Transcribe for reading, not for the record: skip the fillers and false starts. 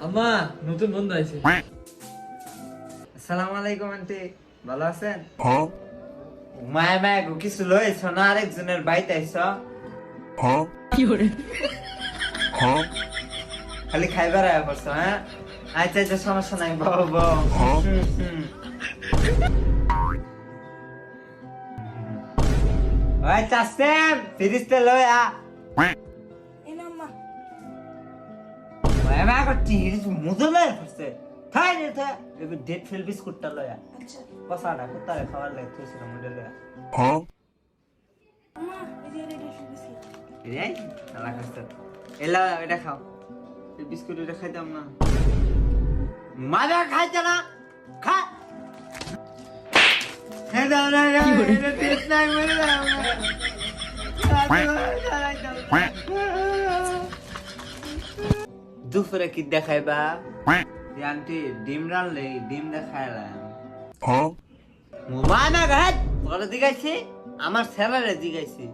আম্মা নতুন বন্ধু আইছে। আসসালামু আলাইকুম আন্টি, ভালো আছেন? মায়া মায়া কিছু লইছ না? আরেকজনের বাইতে আইছ? খালি খাইবার আয়া করছো? হ্যাঁ, আচ্ছা আচ্ছা, সমস্যা নাই, বাবা বাবা। ওই চাচ্ছেন ফিরিস্তে লই আ। মায়া মায়া করছি, মুদে লয় করছে। খাই রে থা, এবার ডেট ফেল বিস্কুটটা লয়া। আচ্ছা কসাটা কোথায় খাবার লাগে তুইছিল মুদে লয়া। আম্মা এই যে রেডি শুনেছি এই আলা কাস্তা এলা এটা খাও, এই বিস্কুট এটা খাইতাম না, মাজা খাইতে না, খা হে দাও না, এটা টেস্ট নাই মরে যাও না। দুপুরে কি দেখাইবা? আন্টি ডিম রানলে ডিম দেখাইলাম। মোবাইল না ঘাট বড় দিগাইছি, আমার স্যালারে দিগাইছি।